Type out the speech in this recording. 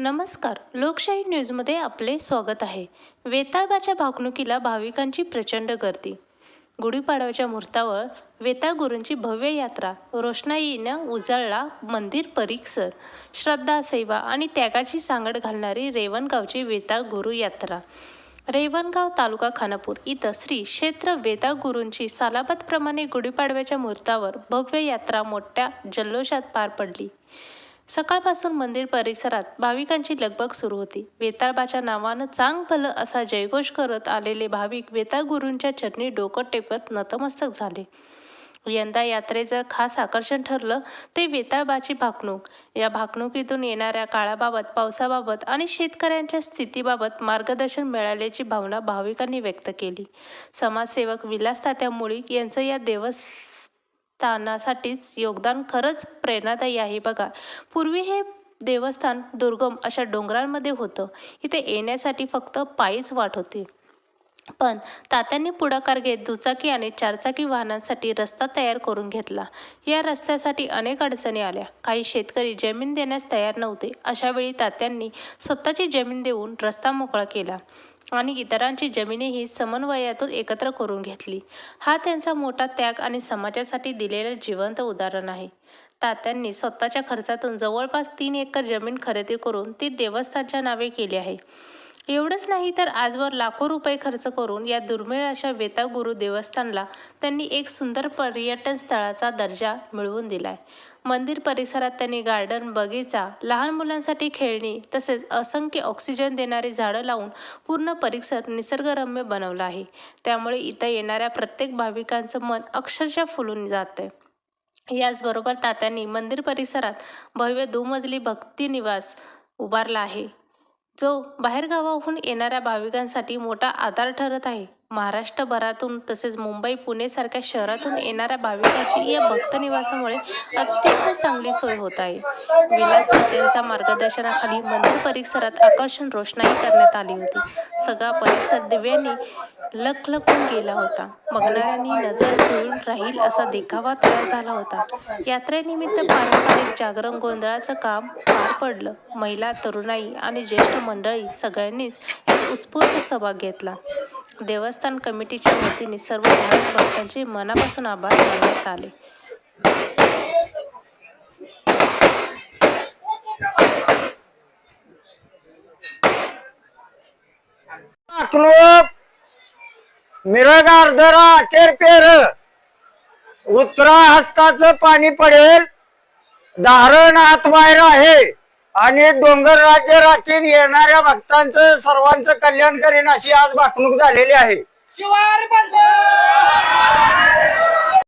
नमस्कार. लोकशाही न्यूजमध्ये आपले स्वागत आहे. वेताळाच्या भाकणुकीला भाविकांची प्रचंड गर्दी. गुढीपाडव्याच्या मुहूर्तावर वेताळ गुरूंची भव्य यात्रा रोषणाईनं उजळला मंदिर परिसर. श्रद्धा, सेवा आणि त्यागाची सांगड घालणारी रेवणगावची वेताळ गुरू यात्रा. रेवणगाव, तालुका खानापूर इथं श्री क्षेत्र वेताळ गुरूंची सालाबादप्रमाणे गुढीपाडव्याच्या मुहूर्तावर भव्य यात्रा मोठ्या जल्लोषात पार पडली. सकाळपासून मंदिर परिसरात भाविकांची लगबग सुरू होती. वेताळाच्या नावानं चांग भलं असा जयघोष करत आलेले भाविक वेताळ गुरूंच्या चरणी डोकं टेकवत नतमस्तक झाले. यंदा यात्रेचं खास आकर्षण ठरलं ते वेताळाची भाकणूक. या भाकणुकीतून येणाऱ्या काळाबाबत, पावसाबाबत आणि शेतकऱ्यांच्या स्थितीबाबत मार्गदर्शन मिळाल्याची भावना भाविकांनी व्यक्त केली. समाजसेवक विलास तात्या मुळीक यांचं या देवस्थानासाठीच योगदान खरंच प्रेरणादायी आहे. बघा, पूर्वी हे देवस्थान दुर्गम अशा डोंगरांमध्ये होतं. इथे येण्यासाठी फक्त पायीच वाट होती. पण तात्यांनी पुढाकार घेत दुचाकी आणि चारचाकी वाहनांसाठी रस्ता तयार करून घेतला. या रस्त्यासाठी अनेक अडचणी आल्या. काही शेतकरी जमीन देण्यास तयार नव्हते. अशावेळी तात्यांनी स्वतःची जमीन देऊन रस्ता मोकळा केला आणि इतरांची जमीनही समन्वयातून एकत्र करून घेतली. हा त्यांचा मोठा त्याग आणि समाजासाठी दिलेलं जिवंत उदाहरण आहे. तात्यांनी स्वतःच्या खर्चातून जवळपास 3 एकर जमीन खरेदी करून ती देवस्थानच्या नावे केली आहे. एवढंच नाही तर आजवर लाखो रुपये खर्च करून या दुर्मिळ अशा वेताळ गुरू देवस्थानला त्यांनी एक सुंदर पर्यटन स्थळाचा दर्जा मिळवून दिलाय. मंदिर परिसरात त्यांनी गार्डन, बगीचा, लहान मुलांसाठी खेळणी तसेच असंख्य ऑक्सिजन देणारी झाडं लावून पूर्ण परिसर निसर्गरम्य बनवला आहे. त्यामुळे इथं येणाऱ्या प्रत्येक भाविकांचं मन अक्षरशः फुलून जातंय. याचबरोबर तात्यांनी मंदिर परिसरात भव्य दुमजली भक्तिनिवास उभारला आहे, जो बाहेरगावाहून येणाऱ्या भाविकांसाठी मोठा आधार ठरत आहे. महाराष्ट्रभरातून तसेच मुंबई, पुणे सारख्या शहरातून येणाऱ्या भाविकांची या भक्तनिवासामुळे अतिशय चांगली सोय होत आहे. विलास तात्यांच्या मार्गदर्शनाखाली मंदिर परिसरात आकर्षक रोषणाई करण्यात आली होती. सगळा परिसर दिव्यांनी लखलखून गेला होता. बघणाऱ्यांनी नजर खिळून राहील असा देखावा तयार झाला होता. यात्रेनिमित्त पारंपरिक जागरण गोंधळाचं काम पार पडलं. महिला, तरुणाई आणि ज्येष्ठ मंडळी सगळ्यांनीच यात उत्स्फूर्त सहभाग घेतला. देवस्थान कमिटीच्या वतीने सर्व भाविक भक्तांचे मनापासून आभार मानण्यात आले. मिरगार धरा अखेर पेर, उत्तरा हस्ताचं पाणी पडेल, धारण हात बाहेर आहे आणि डोंगर राज्य राखीन येणाऱ्या भक्तांचं सर्वांचं कल्याण करेन अशी आज भाकणूक झालेली आहे.